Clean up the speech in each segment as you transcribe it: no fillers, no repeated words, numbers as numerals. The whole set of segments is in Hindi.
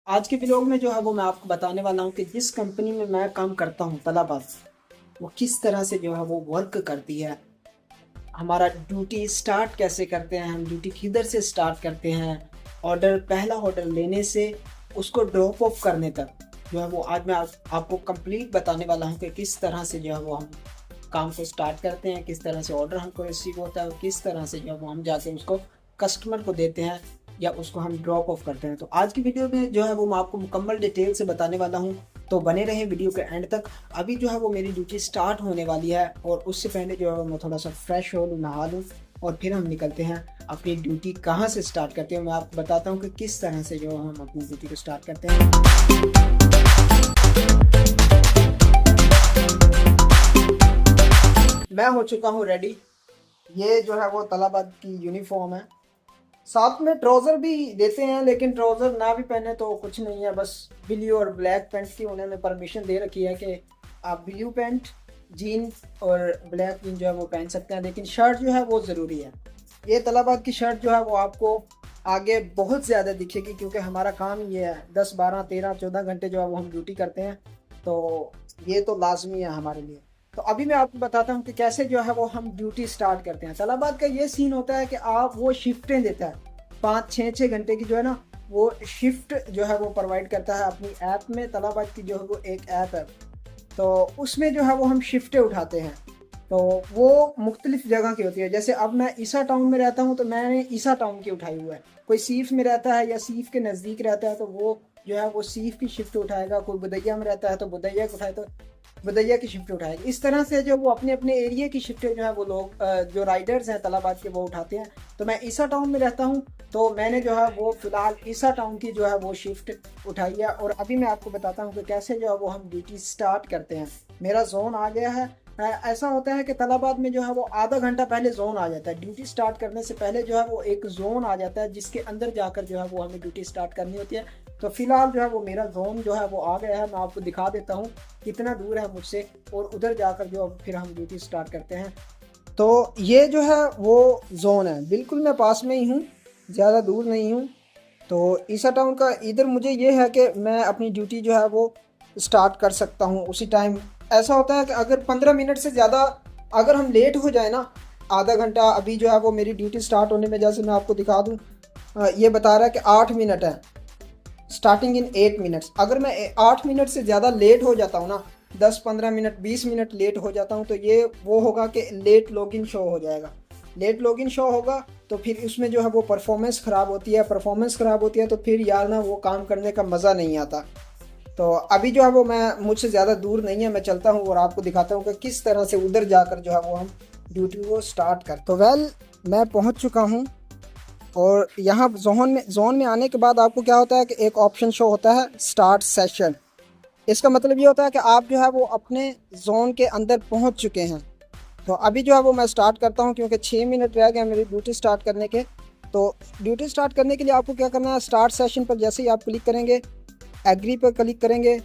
आज के व्लॉग में जो है वो मैं आपको बताने वाला हूँ कि जिस कंपनी में मैं काम करता हूँ तलाबाद, वो किस तरह से जो है वो वर्क करती है। हमारा ड्यूटी स्टार्ट कैसे करते हैं, हम ड्यूटी किधर से स्टार्ट करते हैं, पहला ऑर्डर लेने से उसको ड्रॉप ऑफ करने तक जो है वो आज मैं आपको कंप्लीट बताने वाला हूँ कि किस तरह से जो है वो हम काम को स्टार्ट करते हैं, किस तरह से ऑर्डर हमको रिसीव होता है और किस तरह से जो है वो हम जाके उसको कस्टमर को देते हैं या उसको हम ड्रॉप ऑफ करते हैं। तो आज की वीडियो में जो है वो मैं आपको मुकम्मल डिटेल से बताने वाला हूँ, तो बने रहें वीडियो के एंड तक। अभी जो है वो मेरी ड्यूटी स्टार्ट होने वाली है और उससे पहले जो है मैं थोड़ा सा फ्रेश हो लूँ, नहा लूँ और फिर हम निकलते हैं। अपनी ड्यूटी कहाँ से स्टार्ट करते हैं मैं आपको बताता हूँ कि किस तरह से जो हम अपनी ड्यूटी को स्टार्ट करते हैं। मैं हो चुका हूँ रेडी। ये जो है वो तलाबाद की यूनिफॉर्म है, साथ में ट्राउज़र भी देते हैं, लेकिन ट्राउज़र ना भी पहने तो कुछ नहीं है, बस ब्लू और ब्लैक पैंट की उन्होंने परमिशन दे रखी है कि आप ब्लू पैंट जीन और ब्लैक जीन जो है वो पहन सकते हैं, लेकिन शर्ट जो है वो ज़रूरी है। ये तलाबाद की शर्ट जो है वो आपको आगे बहुत ज़्यादा दिखेगी, क्योंकि हमारा काम ये है 10 12 13 14 घंटे जो है वो हम ड्यूटी करते हैं, तो ये तो लाजमी है हमारे लिए। तो अभी मैं आपको बताता हूँ कि कैसे जो है वो हम ड्यूटी स्टार्ट करते हैं। तलाबाद का ये सीन होता है कि आप वो शिफ्टें देता है, 5 6 घंटे की जो है ना वो शिफ्ट जो है वो प्रोवाइड करता है अपनी ऐप में। तलाबाद की जो है वो एक ऐप है, तो उसमें जो है वो हम शिफ्टें उठाते हैं। तो वो मुख्तलिफ जगह की होती है। जैसे अब मैं ईसा टाउन में रहता हूँ तो मैंने ईसा टाउन की उठाई हुआ है, कोई सीफ में रहता है या सीफ के नज़दीक रहता है तो वो जो है वो सीफ की शिफ्ट उठाएगा, कोई बुदैया में रहता है तो बुदैया की उठाए तो बुदैया की शिफ्ट उठाएगी। इस तरह से जो वो अपने अपने एरिया की शिफ्टें जो है वो लोग जो राइडर्स हैं तलाबाद के वो उठाते हैं। तो मैं ईसा टाउन में रहता हूँ, तो मैंने जो है वो फ़िलहाल ईसा टाउन की जो है वो शिफ्ट उठाई है। और अभी मैं आपको बताता हूँ कि कैसे जो है वो हम ड्यूटी स्टार्ट करते हैं। मेरा जोन आ गया है। ऐसा होता है कि तलाबाद में जो है वो आधा घंटा पहले जोन आ जाता है। ड्यूटी स्टार्ट करने से पहले जो है वो एक जोन आ जाता है, जिसके अंदर जाकर जो है वो हमें ड्यूटी स्टार्ट करनी होती है। तो फिलहाल जो है वो मेरा जोन जो है वो आ गया है, मैं आपको दिखा देता हूँ कितना दूर है मुझसे, और उधर जाकर जो फिर हम ड्यूटी स्टार्ट करते हैं। तो ये जो है वो जोन है, बिल्कुल मैं पास में ही हूँ, ज़्यादा दूर नहीं हूँ। तो ईसा टाउन का इधर मुझे ये है कि मैं अपनी ड्यूटी जो है वो स्टार्ट कर सकता हूँ उसी टाइम। ऐसा होता है कि अगर 15 मिनट से ज़्यादा अगर हम लेट हो जाए ना, आधा घंटा, अभी जो है वो मेरी ड्यूटी स्टार्ट होने में, जैसे मैं आपको दिखा दूँ, ये बता रहा है कि 8 मिनट है, स्टार्टिंग इन 8 मिनट्स। अगर मैं 8 मिनट से ज़्यादा लेट हो जाता हूँ ना, 10 15 मिनट 20 मिनट लेट हो जाता हूँ, तो ये वो होगा कि लेट लॉगिन शो हो जाएगा। लेट लॉगिन शो होगा तो फिर उसमें जो है वो परफॉर्मेंस ख़राब होती है। परफॉर्मेंस ख़राब होती है तो फिर यार ना वो काम करने का मज़ा नहीं आता। तो अभी जो है वो मैं, मुझसे ज़्यादा दूर नहीं है, मैं चलता हूँ और आपको दिखाता हूँ कि किस तरह से उधर जाकर जो है वो हम ड्यूटी को स्टार्ट करते। तो मैं पहुँच चुका हूँ और यहाँ जोन में आने के बाद आपको क्या होता है कि एक ऑप्शन शो होता है स्टार्ट सेशन। इसका मतलब ये होता है कि आप जो है वो अपने जोन के अंदर पहुँच चुके हैं। तो अभी जो है वो मैं स्टार्ट करता हूँ, क्योंकि 6 मिनट रह गए मेरी ड्यूटी स्टार्ट करने के। तो ड्यूटी स्टार्ट करने के लिए आपको क्या करना है, स्टार्ट सेशन पर जैसे ही आप क्लिक करेंगे, एग्री पर क्लिक करेंगे,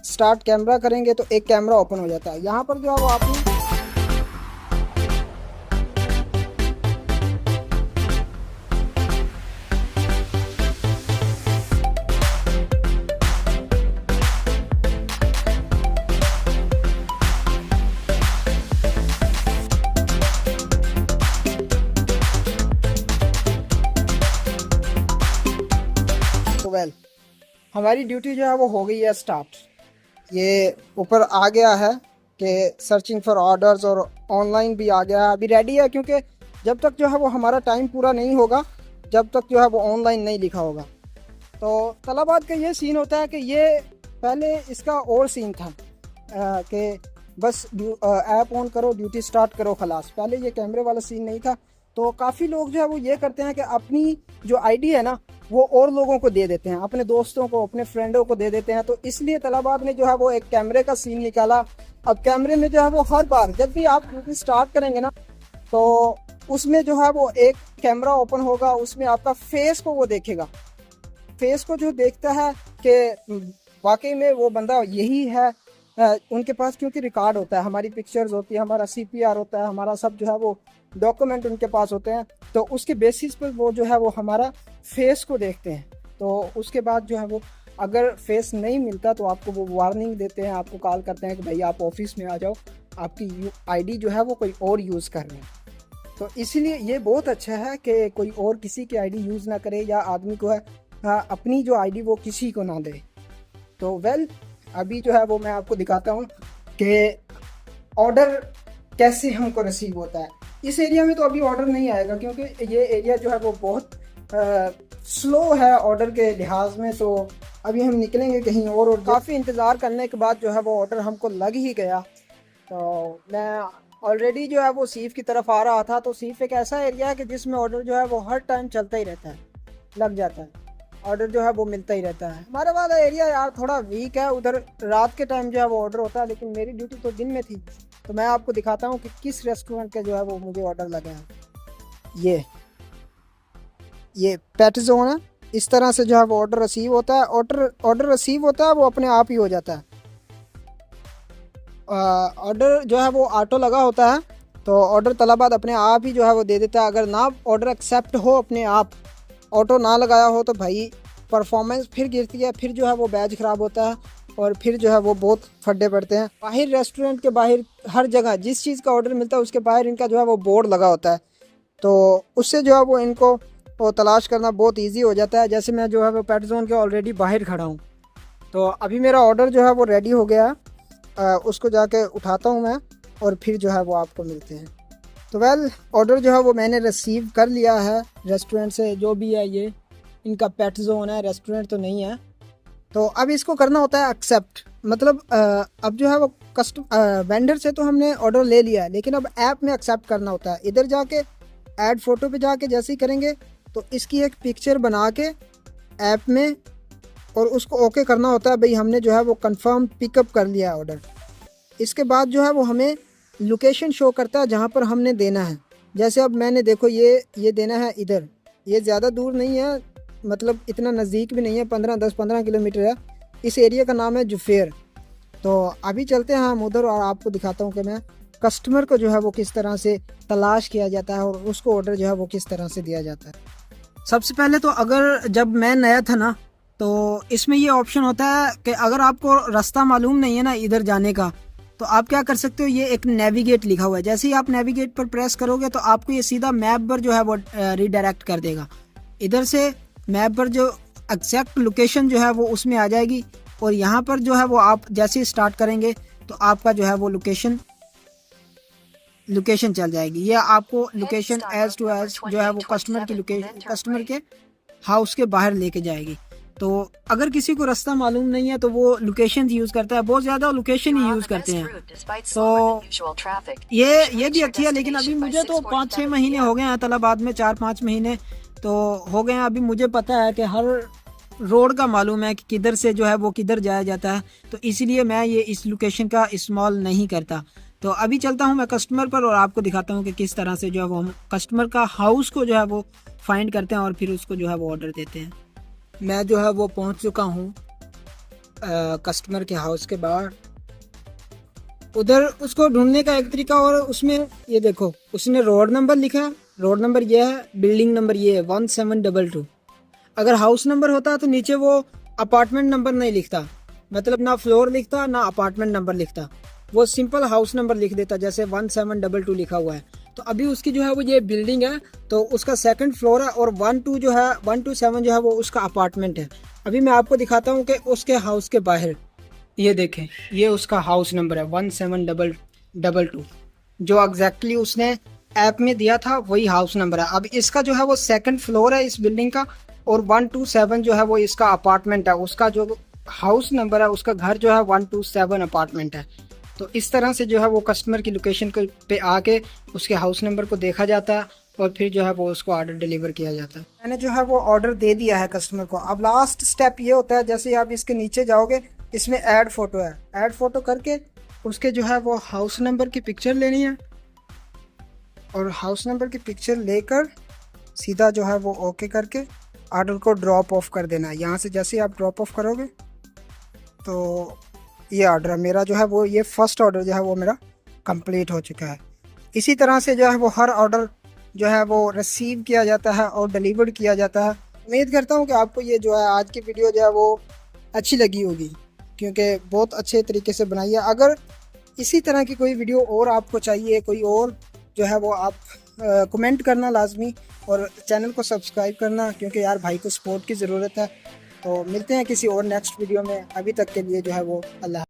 स्टार्ट कैमरा करेंगे तो एक कैमरा ओपन हो जाता है। यहाँ पर जो है वो आपने हमारी ड्यूटी जो है वो हो गई है स्टार्ट। ये ऊपर आ गया है कि सर्चिंग फॉर ऑर्डर्स, और ऑनलाइन भी आ गया है, अभी रेडी है, क्योंकि जब तक जो है वो हमारा टाइम पूरा नहीं होगा, जब तक जो है वो ऑनलाइन नहीं लिखा होगा। तो तलाबाद का ये सीन होता है कि ये पहले इसका और सीन था कि बस ऐप ऑन करो, ड्यूटी स्टार्ट करो, खलास। पहले ये कैमरे वाला सीन नहीं था। तो काफ़ी लोग जो है वो ये करते हैं कि अपनी जो आईडी है ना वो और लोगों को दे देते हैं, अपने दोस्तों को, अपने फ्रेंडों को दे देते हैं। तो इसलिए तलाबाद ने जो है वो एक कैमरे का सीन निकाला। अब कैमरे में जो है वो हर बार जब भी आप ड्यूटी स्टार्ट करेंगे ना, तो उसमें जो है वो एक कैमरा ओपन होगा, उसमें आपका फेस को वो देखेगा। फेस को जो देखता है कि वाकई में वो बंदा यही है, उनके पास क्योंकि रिकॉर्ड होता है, हमारी पिक्चर्स होती है, हमारा सीपीआर होता है, हमारा सब जो है वो डॉक्यूमेंट उनके पास होते हैं। तो उसके बेसिस पर वो जो है वो हमारा फेस को देखते हैं। तो उसके बाद जो है वो अगर फेस नहीं मिलता तो आपको वो वार्निंग देते हैं, आपको कॉल करते हैं कि भाई आप ऑफिस में आ जाओ, आपकी आईडी जो है वो कोई और यूज़ कर रहे हैं। तो इसीलिए ये बहुत अच्छा है कि कोई और किसी की आईडी यूज़ ना करे, या आदमी को है अपनी जो आईडी वो किसी को ना दे। तो वेल अभी जो है वो मैं आपको दिखाता हूँ कि ऑर्डर कैसे हमको रिसीव होता है। इस एरिया में तो अभी ऑर्डर नहीं आएगा क्योंकि ये एरिया जो है वो बहुत स्लो है ऑर्डर के लिहाज में। तो अभी हम निकलेंगे कहीं और काफ़ी इंतज़ार करने के बाद जो है वो ऑर्डर हमको लग ही गया। तो मैं ऑलरेडी जो है वो सीफ की तरफ आ रहा था। तो सीफ एक ऐसा एरिया है कि जिसमें ऑर्डर जो है वो हर टाइम चलता ही रहता है, लग जाता है, ऑर्डर जो है वो मिलता ही रहता है। हमारा वाला एरिया यार थोड़ा वीक है, उधर रात के टाइम जो है वो ऑर्डर होता है, लेकिन मेरी ड्यूटी तो दिन में थी। तो मैं आपको दिखाता हूँ कि किस रेस्टोरेंट का जो है वो मुझे ऑर्डर लगा है। ये पेट जोन है। इस तरह से जो है वो ऑर्डर रिसीव होता है। ऑर्डर रिसीव होता है वो अपने आप ही हो जाता है। ऑर्डर जो है वो ऑटो लगा होता है, तो ऑर्डर तलबाद अपने आप ही जो है वो दे देता है। अगर ना ऑर्डर एक्सेप्ट हो अपने आप, ऑटो ना लगाया हो, तो भाई परफॉर्मेंस फिर गिरती है, फिर जो है वो बैच ख़राब होता है और फिर जो है वो बहुत फड्डे पड़ते हैं। बाहर रेस्टोरेंट के बाहर हर जगह जिस चीज़ का ऑर्डर मिलता है उसके बाहर इनका जो है वो बोर्ड लगा होता है, तो उससे जो है वो इनको वो तलाश करना बहुत ईजी हो जाता है। जैसे मैं जो है वो पेट जोन के ऑलरेडी बाहर खड़ा हूँ, तो अभी मेरा ऑर्डर जो है वो रेडी हो गया। उसको जाके उठाता हूँ मैं और फिर जो है वो आपको मिलते हैं। तो वेल ऑर्डर जो है वो मैंने रिसीव कर लिया है रेस्टोरेंट से। जो भी है ये इनका पेट जोन है, रेस्टोरेंट तो नहीं है। तो अब इसको करना होता है एक्सेप्ट। मतलब अब जो है वो वेंडर से तो हमने ऑर्डर ले लिया है, लेकिन अब ऐप में एक्सेप्ट करना होता है। इधर जाके ऐड फ़ोटो पे जाके जैसे ही करेंगे तो इसकी एक पिक्चर बना के ऐप में और उसको ओके करना होता है। भाई हमने जो है वो कंफर्म पिकअप कर लिया है ऑर्डर। इसके बाद जो है वो हमें लोकेशन शो करता है जहाँ पर हमने देना है। जैसे अब मैंने देखो ये देना है इधर, ये ज़्यादा दूर नहीं है, मतलब इतना नज़दीक भी नहीं है, 10-15 किलोमीटर है। इस एरिया का नाम है जुफेर। तो अभी चलते हैं हम उधर और आपको दिखाता हूँ कि मैं कस्टमर को जो है वो किस तरह से तलाश किया जाता है और उसको ऑर्डर जो है वो किस तरह से दिया जाता है। सबसे पहले तो अगर जब मैं नया था ना, तो इसमें ये ऑप्शन होता है कि अगर आपको रास्ता मालूम नहीं है ना इधर जाने का, तो आप क्या कर सकते हो, ये एक नेविगेट लिखा हुआ है। जैसे ही आप नेविगेट पर प्रेस करोगे तो आपको ये सीधा मैप पर जो है वो रिडायरेक्ट कर देगा। इधर से मैप पर जो एग्जैक्ट लोकेशन जो है वो उसमें आ जाएगी, और यहाँ पर जो है वो आप जैसे ही स्टार्ट करेंगे तो आपका जो है वो लोकेशन चल जाएगी। ये आपको लोकेशन एज टू एज जो है वो कस्टमर की लोकेशन, कस्टमर के हाउस के बाहर लेके जाएगी। तो अगर किसी को रास्ता मालूम नहीं है तो वो लोकेशन यूज़ करता है, बहुत ज़्यादा लोकेशन ही यूज़ करते हैं। तो ये भी अच्छी है, लेकिन अभी मुझे तो 5-6 महीने हो गए हैं तलाबाद में, 4-5 महीने तो हो गए हैं। अभी मुझे पता है कि हर रोड का मालूम है कि किधर से जो है वो किधर जाया जाता है, तो इसलिए मैं ये इस लोकेशन का इस्तेमाल नहीं करता। तो अभी चलता हूँ मैं कस्टमर पर और आपको दिखाता हूँ कि किस तरह से जो है वो हम कस्टमर का हाउस को जो है वो फाइंड करते हैं और फिर उसको जो है वो ऑर्डर देते हैं। मैं जो है वो पहुँच चुका हूँ कस्टमर के हाउस के बाहर। उधर उसको ढूंढने का एक तरीका, और उसमें ये देखो उसने रोड नंबर लिखा है, रोड नंबर ये है, बिल्डिंग नंबर ये है 1722। अगर हाउस नंबर होता तो नीचे वो अपार्टमेंट नंबर नहीं लिखता, मतलब ना फ्लोर लिखता ना अपार्टमेंट नंबर लिखता, वो सिंपल हाउस नंबर लिख देता, जैसे 1722 लिखा हुआ है। तो अभी उसकी जो है वो ये बिल्डिंग है, तो उसका सेकंड फ्लोर है, और 1-2 जो है 1-7 जो है वो उसका अपार्टमेंट है। अभी मैं आपको दिखाता हूँ कि उसके हाउस के बाहर ये देखें, ये उसका हाउस नंबर है 1722, जो एग्जैक्टली उसने ऐप में दिया था वही हाउस नंबर है। अब इसका जो है वो सेकंड फ्लोर है इस बिल्डिंग का, और 127 जो है वो इसका अपार्टमेंट है। उसका जो हाउस नंबर है, उसका घर जो है 127 अपार्टमेंट है। तो इस तरह से जो है वो कस्टमर की लोकेशन पे आके उसके हाउस नंबर को देखा जाता है और फिर जो है वो उसको ऑर्डर डिलीवर किया जाता है। मैंने जो है वो ऑर्डर दे दिया है कस्टमर को। अब लास्ट स्टेप ये होता है, जैसे आप इसके नीचे जाओगे इसमें ऐड फ़ोटो है, ऐड फ़ोटो करके उसके जो है वो हाउस नंबर की पिक्चर लेनी है, और हाउस नंबर की पिक्चर लेकर सीधा जो है वो ओके करके ऑर्डर को ड्रॉप ऑफ कर देना है। यहाँ से जैसे ही आप ड्रॉप ऑफ करोगे तो ये ऑर्डर है मेरा जो है वो, ये फर्स्ट ऑर्डर जो है वो मेरा कंप्लीट हो चुका है। इसी तरह से जो है वो हर ऑर्डर जो है वो रिसीव किया जाता है और डिलीवर्ड किया जाता है। उम्मीद करता हूँ कि आपको ये जो है आज की वीडियो जो है वो अच्छी लगी होगी, क्योंकि बहुत अच्छे तरीके से बनाई है। अगर इसी तरह की कोई वीडियो और आपको चाहिए, कोई और जो है वो आप कमेंट करना लाजमी, और चैनल को सब्सक्राइब करना, क्योंकि यार भाई को सपोर्ट की ज़रूरत है। तो मिलते हैं किसी और नेक्स्ट वीडियो में, अभी तक के लिए जो है वो अल्लाह।